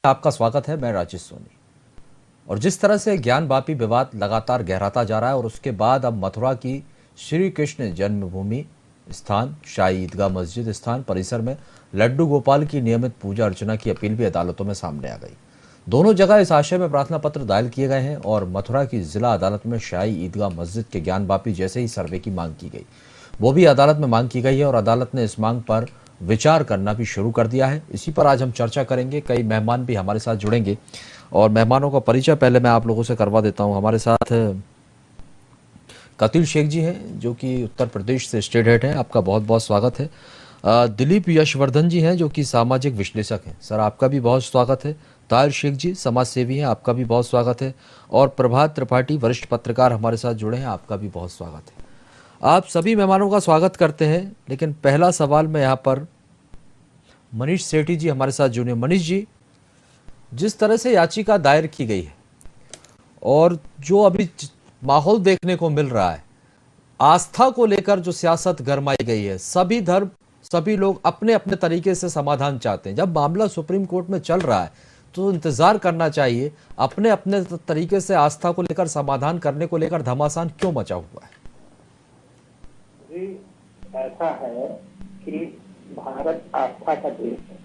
आपका स्वागत है। मैं राजेश सोनी। और जिस तरह से ज्ञानवापी विवाद लगातार गहराता जा रहा है और उसके बाद अब मथुरा की श्री कृष्ण जन्मभूमि स्थान शाही ईदगाह मस्जिद स्थान परिसर में लड्डू गोपाल की नियमित पूजा अर्चना की अपील भी अदालतों में सामने आ गई। दोनों जगह इस आशय में प्रार्थना पत्र दायर किए गए हैं और मथुरा की जिला अदालत में शाही ईदगाह मस्जिद के ज्ञानवापी जैसे ही सर्वे की मांग की गई, वो भी अदालत में मांग की गई है और अदालत ने इस मांग पर विचार करना भी शुरू कर दिया है। इसी पर आज हम चर्चा करेंगे। कई मेहमान भी हमारे साथ जुड़ेंगे और मेहमानों का परिचय पहले मैं आप लोगों से करवा देता हूं। हमारे साथ कतिल शेख जी हैं जो कि उत्तर प्रदेश से स्टेट हेड हैं, आपका बहुत बहुत स्वागत है। दिलीप यशवर्धन जी हैं जो कि सामाजिक विश्लेषक हैं, सर आपका भी बहुत स्वागत है। ताहिर शेख जी समाज सेवी हैं, आपका भी बहुत स्वागत है। और प्रभात त्रिपाठी वरिष्ठ पत्रकार हमारे साथ जुड़े हैं, आपका भी बहुत स्वागत है। आप सभी मेहमानों का स्वागत करते हैं। लेकिन पहला सवाल मैं यहाँ पर मनीष सेठी जी हमारे साथ जुड़े। मनीष जी, जिस तरह से याचिका दायर की गई है और जो अभी माहौल देखने को मिल रहा है, आस्था को लेकर जो सियासत गरमाई गई है, सभी धर्म सभी लोग अपने अपने तरीके से समाधान चाहते हैं। जब मामला सुप्रीम कोर्ट में चल रहा है तो इंतजार करना चाहिए। अपने अपने तरीके से आस्था को लेकर समाधान करने को लेकर घमासान क्यों मचा हुआ है? जी, ऐसा है कि भारत आस्था का देश है।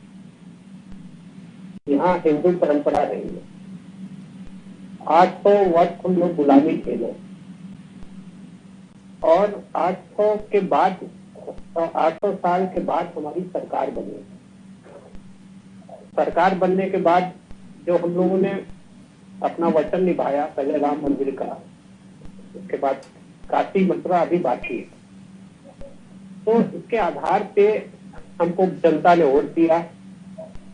यहाँ हिंदू परंपरा रही है। 800 वर्ष हम लोग गुलामी खेले और 800 साल के बाद हमारी सरकार बनी। सरकार बनने के बाद जो हम लोगों ने अपना वचन निभाया, पहले राम मंदिर का, उसके बाद काशी मथुरा अभी बाकी है, तो इसके आधार पे हमको जनता ने वोट दिया।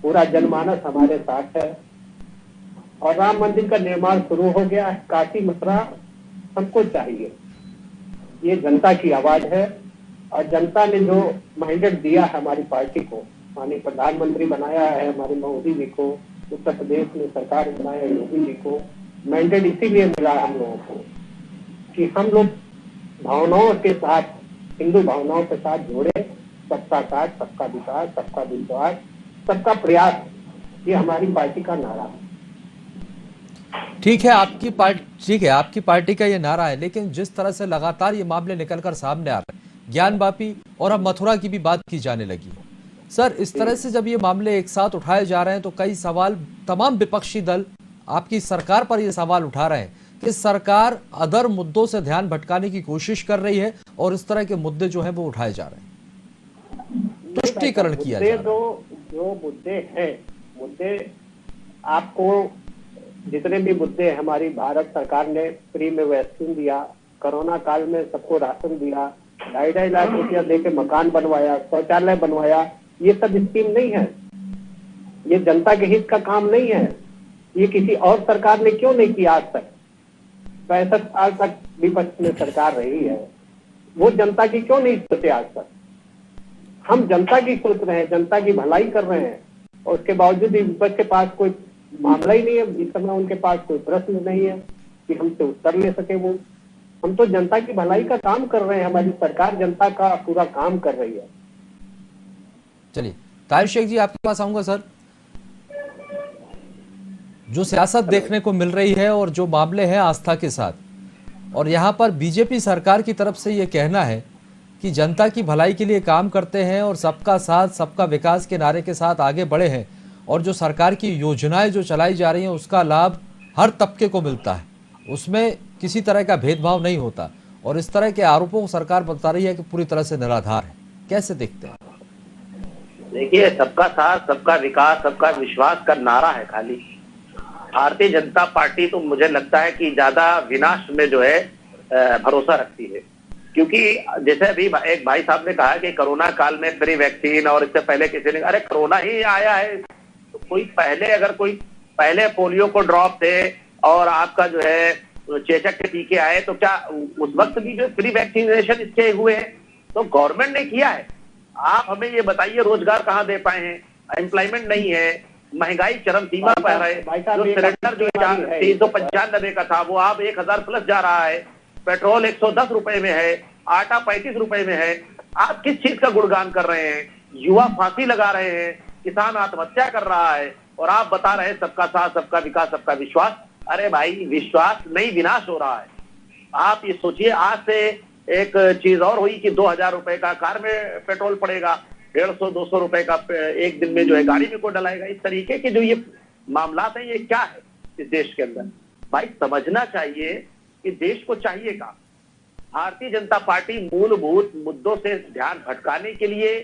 पूरा जनमानस हमारे साथ है और राम मंदिर का निर्माण शुरू हो गया है। काशी मथुरा हमको चाहिए, ये जनता की आवाज है। और जनता ने जो मैंडेट दिया है हमारी पार्टी को, माननीय प्रधानमंत्री बनाया है हमारे मोदी जी को, उत्तर प्रदेश में सरकार बनाया योगी जी को, मैंडेट इसीलिए मिला हम लोगों को कि हम लोग भावनाओं के साथ, हिंदू भावनाओं के साथ जुड़े। सबका साथ, सबका विकास, सबका विश्वास, सबका प्रयास, ये हमारी पार्टी का नारा है। ठीक है, आपकी पार्टी का ये नारा है। लेकिन जिस तरह से लगातार ये मामले निकलकर सामने आ रहे हैं, ज्ञानवापी और अब मथुरा की भी बात की जाने लगी सर, इस तरह से जब ये मामले एक साथ उठाए जा रहे हैं तो कई सवाल तमाम विपक्षी दल आपकी सरकार पर ये सवाल उठा रहे हैं कि सरकार अदर मुद्दों से ध्यान भटकाने की कोशिश कर रही है और इस तरह के मुद्दे जो है वो उठाए जा रहे हैं, तुष्टीकरण किया जा रहा है। जो मुद्दे हैं, मुद्दे आपको जितने भी मुद्दे, हमारी भारत सरकार ने फ्री में वैक्सीन दिया, कोरोना काल में सबको राशन दिया, 2.5 लाख रुपया देके मकान बनवाया, शौचालय बनवाया, ये सब स्कीम नहीं है। ये जनता के हित का काम नहीं है। ये किसी और सरकार ने क्यों नहीं किया आज तक? 65 साल तक विपक्ष में सरकार रही है, वो जनता की क्यों नहीं सोचे आज तक? हम जनता की सोच रहे हैं, जनता की भलाई कर रहे हैं और उसके बावजूद भी विपक्ष के पास कोई मामला ही नहीं है। इस समय उनके पास कोई प्रश्न नहीं है कि हमसे उत्तर ले सके। वो हम तो जनता की भलाई का काम कर रहे हैं, हमारी सरकार जनता का पूरा काम कर रही है। चलिए ताहिर शेख जी आपके पास आऊंगा। सर, जो सियासत देखने को मिल रही है और जो मामले हैं आस्था के साथ, और यहाँ पर बीजेपी सरकार की तरफ से ये कहना है कि जनता की भलाई के लिए काम करते हैं और सबका साथ सबका विकास के नारे के साथ आगे बढ़े हैं, और जो सरकार की योजनाएं जो चलाई जा रही हैं उसका लाभ हर तबके को मिलता है, उसमें किसी तरह का भेदभाव नहीं होता, और इस तरह के आरोपों को सरकार बता रही है कि पूरी तरह से निराधार है। कैसे देखते हैं? देखिए, सबका साथ सबका विकास सबका विश्वास का नारा है खाली। भारतीय जनता पार्टी तो मुझे लगता है कि ज्यादा विनाश में जो है भरोसा रखती है, क्योंकि जैसे अभी एक भाई साहब ने कहा कि कोरोना काल में फ्री वैक्सीन, और इससे पहले किसी ने, अरे कोरोना ही आया है तो कोई पहले पोलियो को ड्रॉप थे और आपका जो है चेचक के टीके आए, तो क्या उस वक्त भी जो फ्री वैक्सीनेशन इसके हुए हैं? तो गवर्नमेंट ने किया है। आप हमें ये बताइए, रोजगार कहाँ दे पाए हैं? एम्प्लॉयमेंट नहीं है, महंगाई चरम सीमा पर है। जो सिलेंडर जो 395 का था वो अब 1000 प्लस जा रहा है, पेट्रोल 110 रुपए में है, आटा 35 रुपए में है। आप किस चीज का गुणगान कर रहे हैं? युवा फांसी लगा रहे हैं, किसान आत्महत्या कर रहा है, और आप बता रहे हैं सबका साथ, सबका विकास, सबका विश्वास। अरे भाई, विश्वास नहीं, विनाश हो रहा है। आप ये सोचिए, आज से एक चीज और हुई कि 2000 रुपए का कार में पेट्रोल पड़ेगा, 150-200 रुपए का एक दिन में जो है गाड़ी में को डलाएगा। इस तरीके के जो ये मामलात हैं, ये क्या है इस देश के अंदर? भाई समझना चाहिए कि देश को चाहिए क्या। भारतीय जनता पार्टी मूलभूत मुद्दों से ध्यान भटकाने के लिए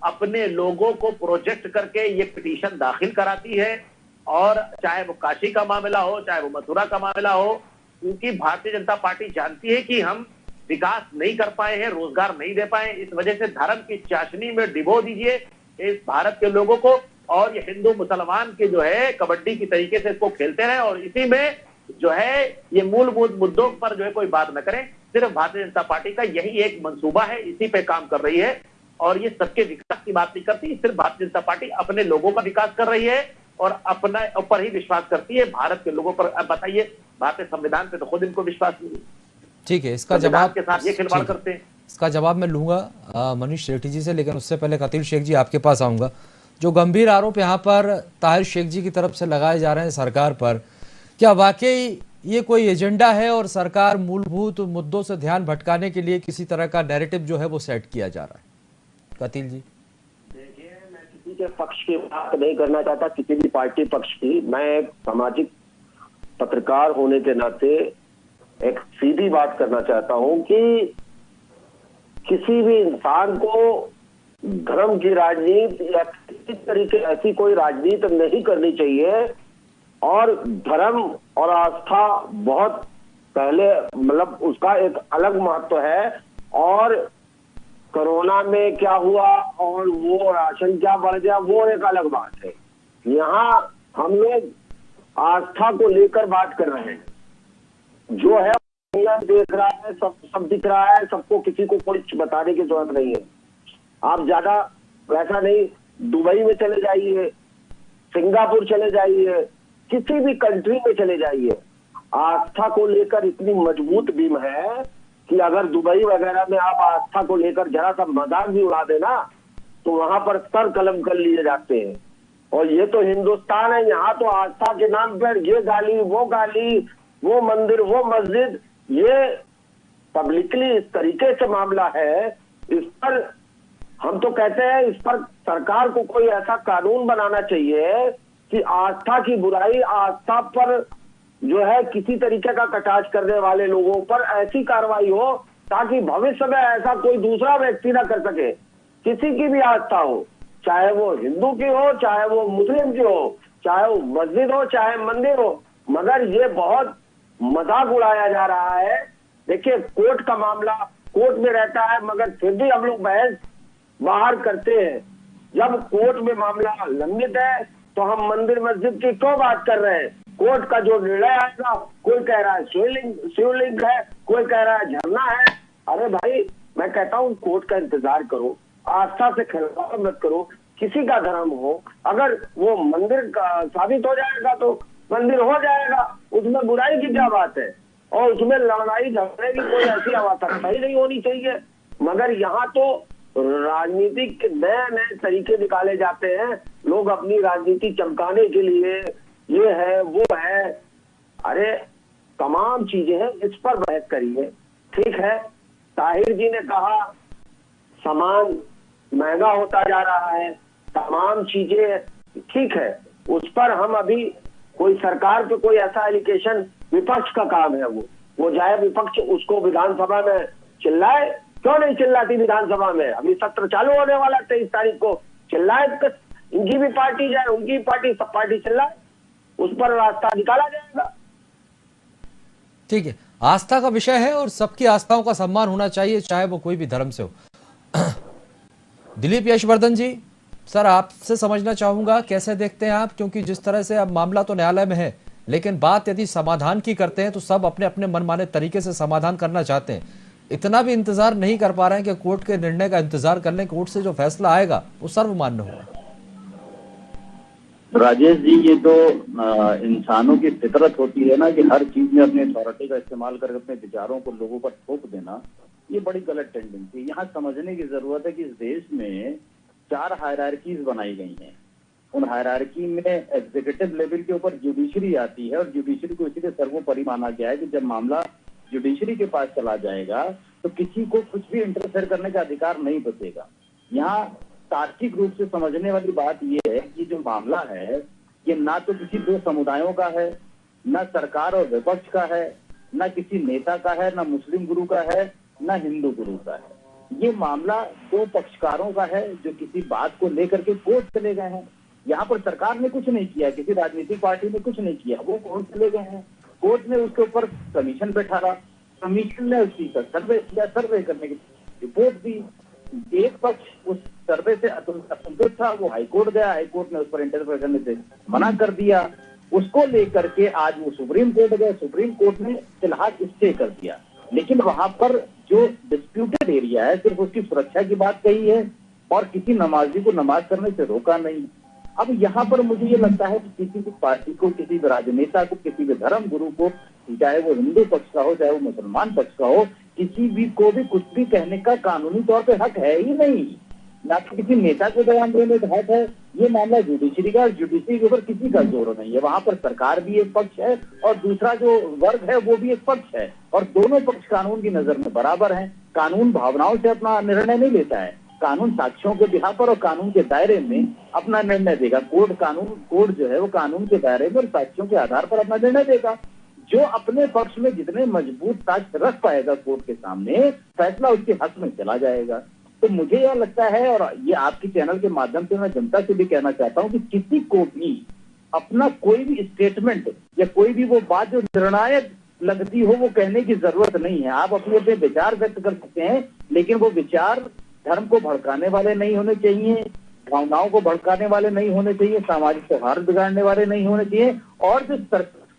अपने लोगों को प्रोजेक्ट करके ये पिटीशन दाखिल कराती है, और चाहे वो काशी का मामला हो, चाहे वो मथुरा का मामला हो, क्योंकि भारतीय जनता पार्टी जानती है कि हम विकास नहीं कर पाए हैं, रोजगार नहीं दे पाए। इस वजह से धर्म की चाशनी में डिबो दीजिए इस भारत के लोगों को, और ये हिंदू मुसलमान के जो है कबड्डी की तरीके से इसको खेलते रहे, और इसी में जो है ये मूलभूत मुद्दों पर जो है कोई बात न करें। सिर्फ भारतीय जनता पार्टी का यही एक मंसूबा है, इसी पे काम कर रही है, और ये सबके विकास की बात नहीं करती। सिर्फ भारतीय जनता पार्टी अपने लोगों का विकास कर रही है और अपने ऊपर ही विश्वास करती है, भारत के लोगों पर। अब बताइए, भारतीय संविधान पे तो खुद इनको विश्वास नहीं है। ठीक है, इसका जवाब के साथ ये खिलवाड़ करते हैं। इसका जवाब मैं लूंगा मनीष सेठी जी से, लेकिन उससे पहले कतील शेख जी आपके पास आऊंगा। जो गंभीर आरोप यहाँ पर ताहिर शेख जी की तरफ से लगाए जा रहे हैं सरकार पर, क्या वाकई ये कोई एजेंडा है और सरकार मूलभूत मुद्दों से ध्यान भटकाने के लिए किसी तरह का नैरेटिव जो है वो सेट किया जा रहा है? कतील जी। देखिए, मैं किसी के पक्ष की बात नहीं करना चाहता, किसी भी पार्टी पक्ष की। मैं एक सामाजिक पत्रकार होने के नाते एक सीधी बात करना चाहता हूं कि किसी भी इंसान को धर्म की राजनीति या किसी तरीके ऐसी कोई राजनीति नहीं करनी चाहिए। और धर्म और आस्था बहुत पहले, मतलब उसका एक अलग महत्व है, और कोरोना में क्या हुआ और वो राशन क्या बढ़ गया वो एक अलग बात है। यहाँ हम लोग आस्था को लेकर बात कर रहे हैं। जो है देख रहा है, सब दिख रहा है सबको, किसी को कुछ बताने की जरूरत नहीं है। आप ज्यादा वैसा नहीं, दुबई में चले जाइए, सिंगापुर चले जाइए, किसी भी कंट्री में चले जाइए, आस्था को लेकर इतनी मजबूत बीम है कि अगर दुबई वगैरह में आप आस्था को लेकर जरा सा मजाक भी उड़ा देना तो वहां पर सर कलम कर लिए जाते हैं। और ये तो हिंदुस्तान है, यहाँ तो आस्था के नाम पर ये गाली, वो मंदिर, वो मस्जिद, ये पब्लिकली इस तरीके से मामला है। इस पर हम तो कहते हैं, इस पर सरकार को कोई ऐसा कानून बनाना चाहिए कि आस्था की बुराई, आस्था पर जो है किसी तरीके का कटाक्ष करने वाले लोगों पर ऐसी कार्रवाई हो ताकि भविष्य में ऐसा कोई दूसरा व्यक्ति ना कर सके। किसी की भी आस्था हो, चाहे वो हिंदू की हो, चाहे वो मुस्लिम की हो, चाहे वो मस्जिद हो, चाहे मंदिर हो, मगर ये बहुत मजाक उड़ाया जा रहा है। देखिए, कोर्ट का मामला कोर्ट में रहता है, मगर फिर भी हम लोग बहस बाहर करते हैं। जब कोर्ट में मामला लंबित है तो हम मंदिर मस्जिद की क्यों बात कर रहे हैं? कोर्ट का जो निर्णय आएगा, कोई कह रहा है शिवलिंग है, कोई कह रहा है झरना है। अरे भाई, मैं कहता हूँ कोर्ट का इंतजार करो, आस्था से खिलवाड़ मत करो। किसी का धर्म हो, अगर वो मंदिर का साबित हो जाएगा तो मंदिर हो जाएगा, उसमें बुराई की क्या बात है? और उसमें लड़ाई झगड़े की कोई ऐसी आवश्यकता ही नहीं होनी चाहिए। मगर यहाँ तो राजनीतिक नए नए तरीके निकाले जाते हैं, लोग अपनी राजनीति चमकाने के लिए ये है वो है। अरे तमाम चीजें हैं, इस पर बहस करिए। ठीक है, ताहिर जी ने कहा सामान महंगा होता जा रहा है, तमाम चीजें ठीक है, उस पर हम अभी कोई सरकार पे कोई ऐसा एलिगेशन, विपक्ष का काम है वो जाए विपक्ष उसको विधानसभा में चिल्लाए। क्यों नहीं चिल्लाती विधानसभा में? अभी सत्र चालू होने वाला 23 तारीख को, चिल्लाए। इनकी भी पार्टी जाए, उनकी पार्टी, सब पार्टी चिल्लाए, उस पर रास्ता निकाला जाएगा। ठीक है, आस्था का विषय है और सबकी आस्थाओं का सम्मान होना चाहिए, चाहे वो कोई भी धर्म से हो। दिलीप यशवर्धन जी, सर आपसे समझना चाहूंगा कैसे देखते हैं आप, क्योंकि जिस तरह से अब मामला तो न्यायालय में है, लेकिन बात यदि समाधान की करते हैं तो सब अपने अपने मनमाने तरीके से समाधान करना चाहते हैं। इतना भी इंतजार नहीं कर पा रहे हैं कि कोर्ट के निर्णय का इंतजार कर लें, कोर्ट से जो फैसला आएगा वो सर्वमान्य होगा। राजेश जी, ये तो इंसानों की फितरत होती है ना कि हर चीज में अपने अथॉरिटी का इस्तेमाल करके अपने विचारों को लोगों पर थोप देना, ये बड़ी गलत टेंडेंसी है। यहाँ समझने की जरूरत है कि इस देश में 4 हायरार्कीज बनाई गई हैं। उन हायरार्की में एग्जीक्यूटिव लेवल के ऊपर जुडिशरी आती है, और जुडिशरी को इसीलिए सर्वोपरि माना गया है कि जब मामला जुडिशरी के पास चला जाएगा तो किसी को कुछ भी इंटरफेयर करने का अधिकार नहीं बचेगा। यहाँ तार्किक रूप से समझने वाली बात यह है कि जो मामला है ये ना तो किसी दो समुदायों का है, ना सरकार और विपक्ष का है, ना किसी नेता का है, ना मुस्लिम गुरु का है, ना हिंदू गुरु का है। ये मामला दो पक्षकारों का है जो किसी बात को लेकर के कोर्ट चले गए हैं। यहाँ पर सरकार ने कुछ नहीं किया, किसी राजनीतिक पार्टी ने कुछ नहीं किया, वो कोर्ट चले गए हैं। कोर्ट ने उसके ऊपर कमीशन बैठा, कमीशन ने उसकी सर्वे किया, सर्वे करने की रिपोर्ट दी। एक पक्ष उस सर्वे से असंतुष्ट था, वो हाईकोर्ट गया, हाईकोर्ट ने उस पर इंटरफेयर करने से मना कर दिया। उसको लेकर के आज वो सुप्रीम कोर्ट गए, सुप्रीम कोर्ट ने फिलहाल स्टे कर दिया, लेकिन वहां पर जो डिस्प्यूटेड एरिया है सिर्फ उसकी सुरक्षा की बात कही है और किसी नमाजी को नमाज करने से रोका नहीं। अब यहाँ पर मुझे ये लगता है कि किसी भी पार्टी को, किसी भी राजनेता को, किसी भी धर्म गुरु को, चाहे वो हिंदू पक्ष का हो चाहे वो मुसलमान पक्ष का हो, किसी भी को भी कुछ भी कहने का कानूनी तौर पे हक है ही नहीं। ना तो किसी नेता को बयान देने का हक है। ये मामला जुडिशरी का, जुडिशरी के ऊपर किसी का जोर नहीं है। वहां पर सरकार भी एक पक्ष है और दूसरा जो वर्ग है वो भी एक पक्ष है, और दोनों पक्ष कानून की नजर में बराबर हैं। कानून भावनाओं से अपना निर्णय नहीं लेता है, कानून साक्ष्यों के बिहार पर और कानून के दायरे में अपना निर्णय देगा। कोर्ट जो है वो कानून के दायरे में और साक्ष्यों के आधार पर अपना निर्णय देगा। जो अपने पक्ष में जितने मजबूत साक्ष्य रख पाएगा कोर्ट के सामने, फैसला उसके हक में चला जाएगा। तो मुझे यह लगता है, और ये आपकी चैनल के माध्यम से मैं जनता से भी कहना चाहता हूं कि किसी को भी अपना कोई भी स्टेटमेंट या कोई भी वो बात जो निर्णायक लगती हो वो कहने की जरूरत नहीं है। आप अपने अपने विचार व्यक्त कर सकते हैं, लेकिन वो विचार धर्म को भड़काने वाले नहीं होने चाहिए, भावनाओं को भड़काने वाले नहीं होने चाहिए, सामाजिक सौहार्द बिगाड़ने वाले नहीं होने चाहिए, और जो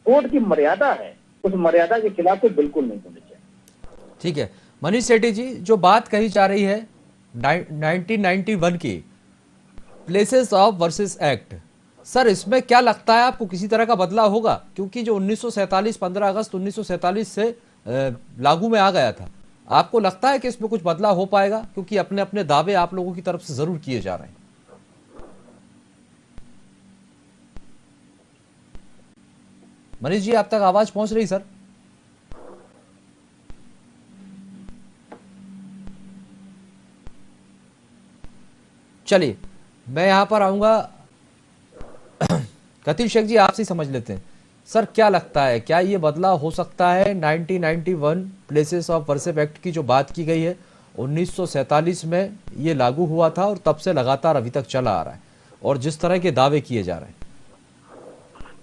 कोर्ट की मर्यादा है उस मर्यादा के खिलाफ तो बिल्कुल नहीं होने चाहिए। ठीक है मनीष सेठी जी, जो बात कही जा रही है 1991 की places of versus act, sir इसमें क्या लगता है आपको किसी तरह का बदलाव होगा? क्योंकि जो 1947 15 अगस्त 1947 से लागू में आ गया था, आपको लगता है कि इसमें कुछ बदलाव हो पाएगा? क्योंकि अपने अपने दावे आप लोगों की तरफ से जरूर किए जा रहे हैं। मनीष जी, आप तक आवाज पहुंच रही सर? चलिए मैं यहां पर आऊंगा, कतिल शेख जी आपसे समझ लेते हैं। सर क्या लगता है, क्या ये बदलाव हो सकता है? 1991 प्लेसेस ऑफ वर्शिप एक्ट की जो बात की गई है 1947 में ये लागू हुआ था और तब से लगातार अभी तक चला आ रहा है, और जिस तरह के दावे किए जा रहे हैं,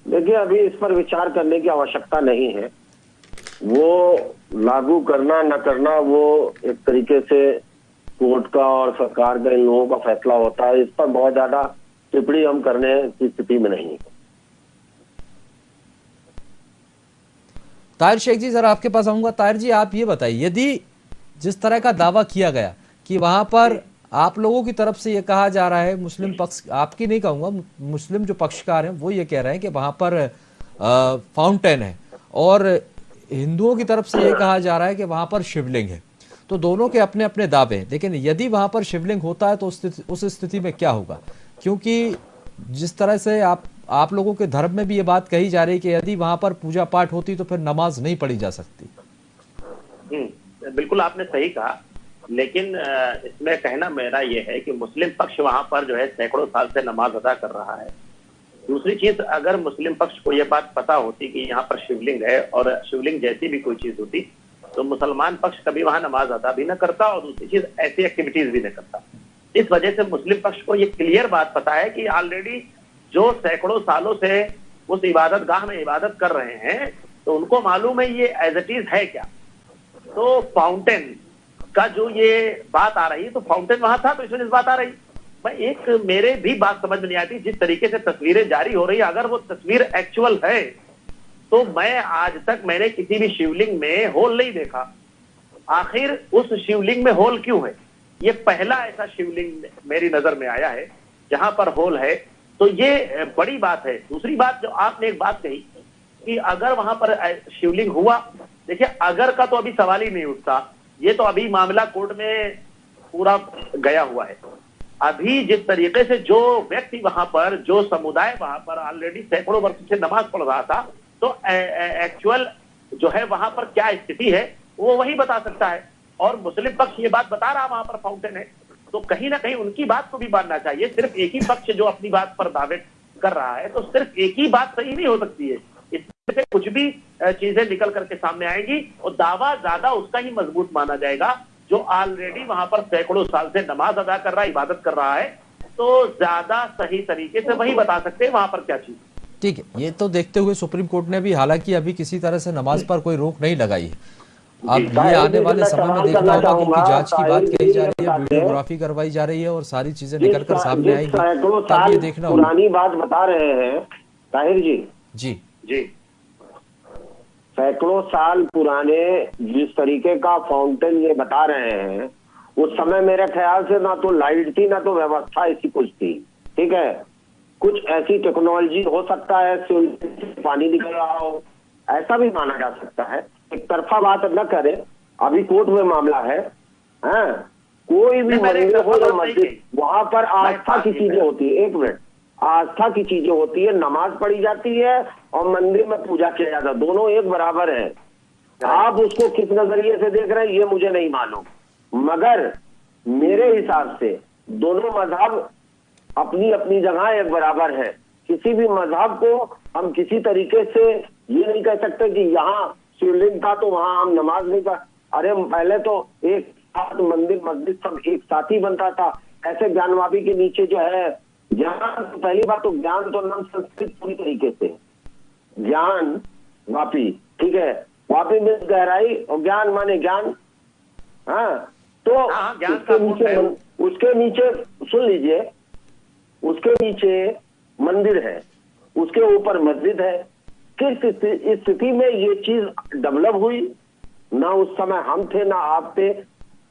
देखिए अभी इस पर विचार करने की आवश्यकता नहीं है। वो लागू करना न करना वो एक तरीके से कोर्ट का और सरकार का, इन लोगों का फैसला होता है। इस पर बहुत ज्यादा टिप्पणी हम करने की स्थिति में नहीं है। ताहिर शेख जी जरा आपके पास आऊंगा। ताहिर जी आप ये बताइए, यदि जिस तरह का दावा किया गया कि वहां पर आप लोगों की तरफ से ये कहा जा रहा है, मुस्लिम पक्ष, आपकी नहीं कहूंगा, मुस्लिम जो पक्षकार हैं वो ये कह रहे हैं कि वहां पर फाउंटेन है, और हिंदुओं की तरफ से ये कहा जा रहा है कि वहां पर शिवलिंग है। तो दोनों के अपने अपने दावे हैं, लेकिन यदि वहां पर शिवलिंग होता है तो उस स्थिति में क्या होगा? क्योंकि जिस तरह से आप लोगों के धर्म में भी ये बात कही जा रही है कि यदि वहां पर पूजा पाठ होती तो फिर नमाज नहीं पढ़ी जा सकती। बिल्कुल आपने सही कहा, लेकिन इसमें कहना मेरा ये है कि मुस्लिम पक्ष वहां पर जो है सैकड़ों साल से नमाज अदा कर रहा है। दूसरी चीज, अगर मुस्लिम पक्ष को यह बात पता होती कि यहाँ पर शिवलिंग है और शिवलिंग जैसी भी कोई चीज होती तो मुसलमान पक्ष कभी वहां नमाज अदा भी न करता, और दूसरी चीज ऐसी एक्टिविटीज भी न करता। इस वजह से मुस्लिम पक्ष को ये क्लियर बात पता है कि ऑलरेडी जो सैकड़ों सालों से उस इबादत गाह में इबादत कर रहे हैं तो उनको मालूम है ये एज इट इज है क्या। तो फाउंटेन का जो ये बात आ रही है, तो फाउंटेन वहां था तो इस वजह से बात आ रही। एक मेरे भी बात समझ में नहीं आती, जिस तरीके से तस्वीरें जारी हो रही है, अगर वो तस्वीर एक्चुअल है तो मैं आज तक मैंने किसी भी शिवलिंग में होल नहीं देखा। आखिर उस शिवलिंग में होल क्यों है? ये पहला ऐसा शिवलिंग मेरी नजर में आया है जहां पर होल है, तो ये बड़ी बात है। दूसरी बात जो आपने एक बात कही कि अगर वहां पर शिवलिंग हुआ, देखिए अगर का तो अभी सवाल ही नहीं उठता, ये तो अभी मामला कोर्ट में पूरा गया हुआ है। अभी जिस तरीके से जो व्यक्ति वहां पर, जो समुदाय वहां पर ऑलरेडी सैकड़ों वर्ष से नमाज पढ़ रहा था, तो एक्चुअल जो है वहां पर क्या स्थिति है वो वही बता सकता है। और मुस्लिम पक्ष ये बात बता रहा वहां पर फाउंटेन है, तो कहीं ना कहीं उनकी बात को भी मानना चाहिए। सिर्फ एक ही पक्ष जो अपनी बात पर दावे कर रहा है, तो सिर्फ एक ही बात सही नहीं हो सकती है, इसमें से कुछ भी चीजें निकल करके सामने आएंगी और दावा ज्यादा उसका ही मजबूत माना जाएगा जो ऑलरेडी वहां पर सैकड़ों साल से नमाज अदा कर रहा है, इबादत कर रहा है। तो ज्यादा सही तरीके से वही बता सकते हैं वहां पर क्या चीज। ठीक है, ये तो देखते हुए सुप्रीम कोर्ट ने भी हालांकि अभी किसी तरह से नमाज पर कोई रोक नहीं लगाई है। अब ये आने वाले समय में देखना होगा, क्योंकि जांच की बात कही जा रही है, वीडियोग्राफी करवाई जा रही है और सारी चीजें निकलकर सामने आएंगी, तब ये देखना होगा। पुरानी बात बता रहे हैं ताहिर जी। जी जी, सैकड़ों साल पुराने जिस तरीके का फाउंटेन ये बता रहे हैं, उस समय मेरे ख्याल से ना तो लाइट थी ना तो व्यवस्था ऐसी कुछ थी। ठीक है, कुछ ऐसी टेक्नोलॉजी हो सकता है, पानी निकल रहा हो, ऐसा भी माना जा सकता है। एक तरफा बात न करे, अभी कोर्ट में मामला है। कोई भी मंदिर हो या मस्जिद, वहां पर आस्था की चीजें होती है। एक मिनट, आस्था की चीजें होती है, नमाज पढ़ी जाती है और मंदिर में पूजा किया जाता है, दोनों एक बराबर है। आप उसको किस नजरिए से देख रहे हैं ये मुझे नहीं मालूम, मगर मेरे हिसाब से दोनों मजहब अपनी अपनी जगह एक बराबर है। किसी भी मजहब को हम किसी तरीके से ये नहीं कह सकते कि यहाँ शिवलिंग था तो वहां हम नमाज नहीं कर। अरे पहले तो एक साथ मंदिर मस्जिद सब एक साथ ही बनता था। ऐसे ज्ञानवापी के नीचे जो है ज्ञान, पहली बात तो ज्ञान तो नाम संस्कृत पूरी तरीके से ज्ञान वापी, ठीक है, वापी में गहराई और ज्ञान माने ज्ञान। तो उसके नीचे सुन लीजिए, उसके नीचे मंदिर है, उसके ऊपर मस्जिद है। किस स्थिति में ये चीज डेवलप हुई, ना उस समय हम थे ना आप थे,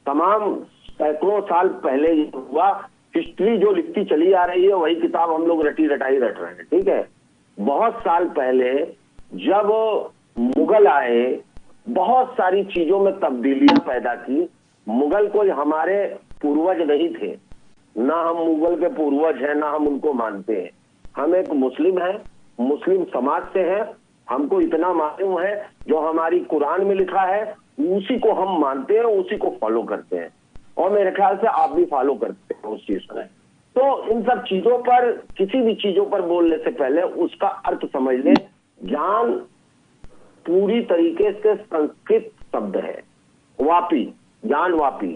तमाम सैकड़ों साल पहले हुआ। हिस्ट्री जो लिखती चली आ रही है वही किताब हम लोग रटी रटाई रट रहे हैं। ठीक है, बहुत साल पहले जब मुगल आए, बहुत सारी चीजों में तब्दीलियां पैदा की। मुगल कोई हमारे पूर्वज नहीं थे, ना हम मुगल के पूर्वज हैं ना हम उनको मानते हैं। हम एक मुस्लिम हैं, मुस्लिम समाज से है। हमको इतना मालूम है जो हमारी कुरान में लिखा है उसी को हम मानते हैं, उसी को फॉलो करते हैं, और मेरे ख्याल से आप भी फॉलो करते हैं उस चीज को। तो इन सब चीजों पर, किसी भी चीजों पर बोलने से पहले उसका अर्थ समझ लें। ज्ञान पूरी तरीके से संस्कृत शब्द है, वापी, ज्ञान वापी।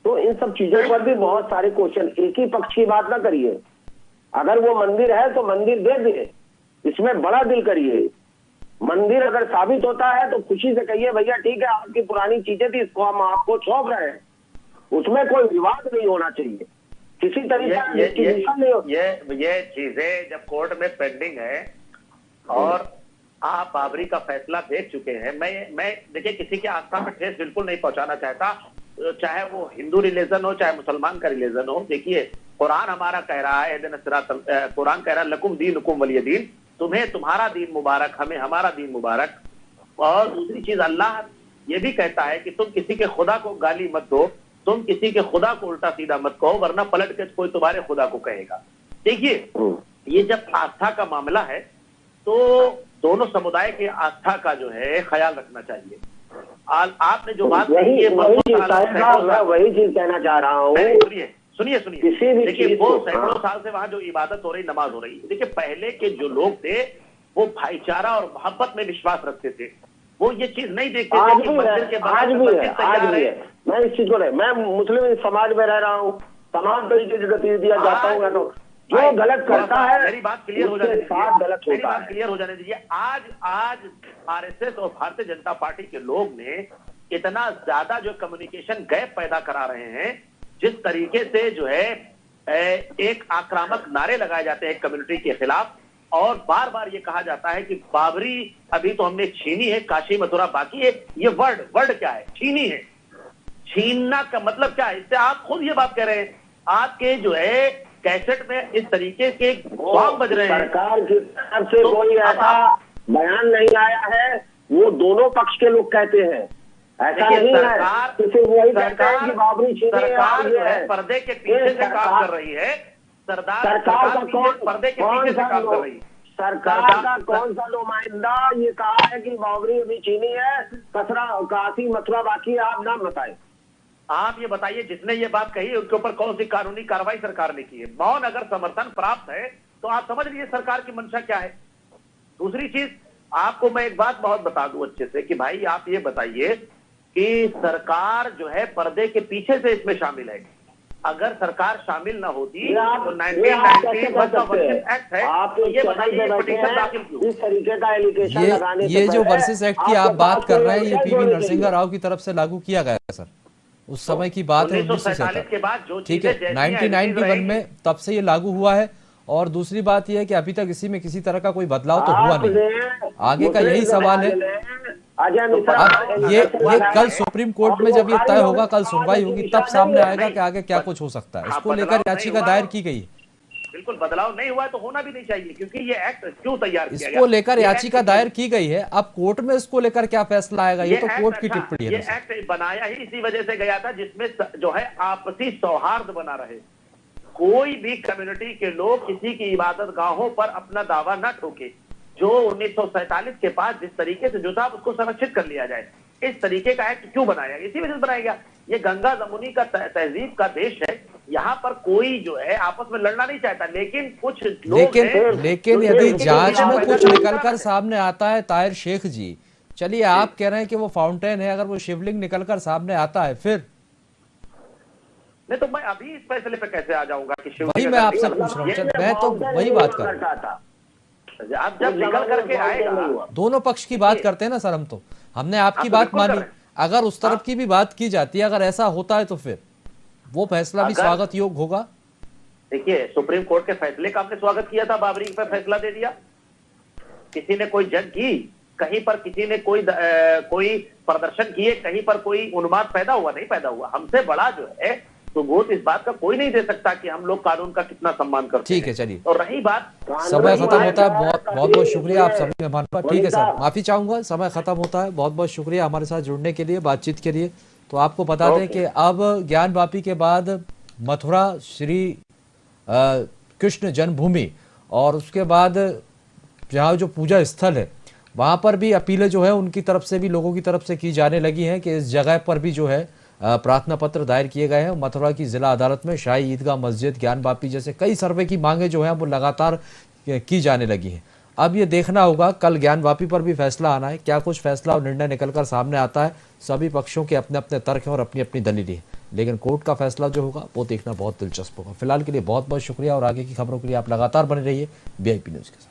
तो इन सब चीजों पर भी बहुत सारे क्वेश्चन, एक ही पक्ष की बात ना करिए। अगर वो मंदिर है तो मंदिर दे दे, इसमें बड़ा दिल करिए। मंदिर अगर साबित होता है तो खुशी से कहिए भैया ठीक है, आपकी पुरानी चीजें थी, इसको हम आपको सौंप रहे हैं। उसमें कोई विवाद नहीं होना चाहिए किसी तरीके का। ये चीजें जब कोर्ट में पेंडिंग है और आप बाबरी का फैसला देख चुके हैं, मैं देखिए किसी की आस्था में ठेस बिल्कुल नहीं पहुंचाना चाहता, चाहे वो हिंदू रिलीजन हो चाहे मुसलमान का रिलीजन हो। देखिए कुरान हमारा कह रहा है, कुरान कह रहा है लकुम दीनुकुम वलिय दीन, तुम्हें तुम्हारा दीन मुबारक, हमें हमारा दीन मुबारक। और दूसरी चीज, अल्लाह ये भी कहता है कि तुम किसी के खुदा को गाली मत दो, तुम किसी के खुदा को उल्टा सीधा मत कहो, वरना पलट के कोई तुम्हारे खुदा को कहेगा। देखिए ये जब आस्था का मामला है तो दोनों समुदाय के आस्था का जो है ख्याल रखना चाहिए। आपने जो बात कही है वही चीज कहना चाह रहा हूँ। सुनिए देखिए, वो सैकड़ों साल से वहां जो इबादत हो रही, नमाज हो रही, देखिए पहले के जो लोग थे वो भाईचारा और मोहब्बत में विश्वास रखते थे। वो ये चीज नहीं देखते थे कि मंदिर के आज भी है। मैं इस चीज को नहीं, मैं मुस्लिम समाज में रह रहा हूँ, तमाम तरीके की गतिविधियां जाता हूँ, तो जो गलत करता है मेरी बात क्लियर हो जाने दीजिए, गलत मेरी बात क्लियर हो जाने दीजिए। आज आरएसएस और भारतीय जनता पार्टी के लोग ने इतना ज्यादा जो कम्युनिकेशन गैप पैदा करा रहे हैं, जिस तरीके से जो है एक आक्रामक नारे लगाए जाते हैं कम्युनिटी के खिलाफ, और बार बार ये कहा जाता है कि बाबरी अभी तो हमने छीनी है, काशी मथुरा बाकी है। ये वर्ड क्या है? छीनी है। छीनना का मतलब क्या है? इससे आप खुद ये बात कह रहे हैं, आपके जो है कैसेट में इस तरीके के सॉन्ग बज रहे हैं। सरकार की तरफ से कोई ऐसा बयान नहीं आया है, वो दोनों पक्ष के लोग कहते हैं। ऐसा नहीं है, तो फिर वही कहते हैं कि बाबरी चीनी सरकार जो है पर्दे के पीछे से काम कर रही है। सरकार का कौन पर्दे के पीछे से काम कर रही है? सरकार का कौन सा नुमाइंदा ये कहा है कि बाबरी अभी चीनी है, कचरा काशी मथुरा बाकी है? आप नाम बताएं। आप ये बताइए, जिसने ये बात कही उनके ऊपर कौन सी कानूनी कार्रवाई सरकार ने की है? मौन अगर समर्थन प्राप्त है तो आप समझ लीजिए सरकार की मंशा क्या है। दूसरी चीज, आपको मैं एक बात बहुत बता दूं अच्छे से कि भाई आप ये बताइए कि सरकार जो है पर्दे के पीछे से इसमें शामिल है। अगर सरकार शामिल ना होती तो 1990 एक्ट है, तो ये बताइए पिटीशन दाखिल क्यों? इस तरीके का एलिगेशन लगाने ये जो वर्सेस एक्ट की आप बात कर रहे हैं, ये पीवी नरसिंह राव की तरफ से लागू किया गया है सर। उस समय की बात है 1947 के बाद जो ठीक है, 1991 में तब से ये लागू हुआ है। और दूसरी बात यह है कि अभी तक इसी में किसी तरह का कोई बदलाव तो हुआ नहीं। आगे का यही सवाल है। अब ये कल सुप्रीम कोर्ट में जब ये तय होगा, कल सुनवाई होगी, तब सामने आएगा कि आगे क्या कुछ हो सकता है। इसको लेकर याचिका दायर की गई है। बिल्कुल, बदलाव नहीं हुआ है तो होना भी नहीं चाहिए, क्योंकि ये एक्ट क्यों तैयार किया गया? इसको लेकर याचिका दायर की गई है। अब कोर्ट में इसको लेकर क्या फैसला आएगा, ये तो कोर्ट की टिप्पणी है। ये एक्ट बनाया ही इसी वजह से गया था जिसमें जो है आपसी सौहार्द बना रहे। कोई भी कम्युनिटी के लोग किसी की इबादत गाहों पर अपना दावा न ठोके। जो 1947 के बाद जिस तरीके से जो था उसको संरक्षित कर लिया जाए। इस तरीके का एक्ट क्यों बनाया? इसी वजह से बनाया गया। ये गंगा जमुनी का तहजीब का देश है। यहाँ पर कोई जो है आपस में लड़ना नहीं चाहता, लेकिन कुछ लोग लेकिन यदि जांच में कुछ निकलकर सामने आता है ताहिर शेख जी, चलिए आप कह रहे हैं कि वो फाउंटेन है, अगर वो शिवलिंग निकलकर सामने आता है फिर नहीं तो मैं अभी इस फैसले पे कैसे आ जाऊंगा कि शिवलिंग? वही मैं आपसे पूछ रहा हूँ, मैं तो वही बात कर रहा हूँ। आप जब निकल करके आएगा, दोनों पक्ष की बात करते हैं ना सर। हम तो हमने आपकी बात मानी, अगर उस तरफ की भी बात की जाती है, अगर ऐसा होता है तो फिर वो फैसला भी स्वागत योग्य होगा। देखिए, सुप्रीम कोर्ट के फैसले का हमने स्वागत किया था, बाबरी पर फैसला दे दिया। किसी ने कोई जंग की, कहीं पर किसी ने कोई प्रदर्शन किए, कहीं पर कोई उन्माद पैदा हुआ, नहीं पैदा हुआ। हमसे बड़ा जो है तो वोट इस बात का कोई नहीं दे सकता कि हम लोग कानून का कितना सम्मान करते हैं। ठीक है, चलिए। और रही बात, समय खत्म होता है। बहुत शुक्रिया आप सभी मेहमान का। ठीक है सर, माफी चाहूंगा, समय खत्म होता है। बहुत शुक्रिया हमारे साथ जुड़ने के लिए, बातचीत के लिए। तो आपको बता दें कि अब ज्ञानवापी के बाद मथुरा श्री कृष्ण जन्मभूमि और उसके बाद जहाँ जो पूजा स्थल है वहां पर भी अपीलें जो है उनकी तरफ से भी, लोगों की तरफ से की जाने लगी हैं कि इस जगह पर भी जो है प्रार्थना पत्र दायर किए गए हैं। मथुरा की जिला अदालत में शाही ईदगाह मस्जिद, ज्ञानवापी जैसे कई सर्वे की मांगे जो हैं वो लगातार की जाने लगी हैं। अब ये देखना होगा कल ज्ञानवापी पर भी फैसला आना है, क्या कुछ फैसला और निर्णय निकलकर सामने आता है। सभी पक्षों के अपने अपने तर्क हैं और अपनी अपनी दलीलें हैं, लेकिन कोर्ट का फैसला जो होगा वो देखना बहुत दिलचस्प होगा। फिलहाल के लिए बहुत शुक्रिया और आगे की खबरों के लिए आप लगातार बने रहिए VIP न्यूज़ के साथ।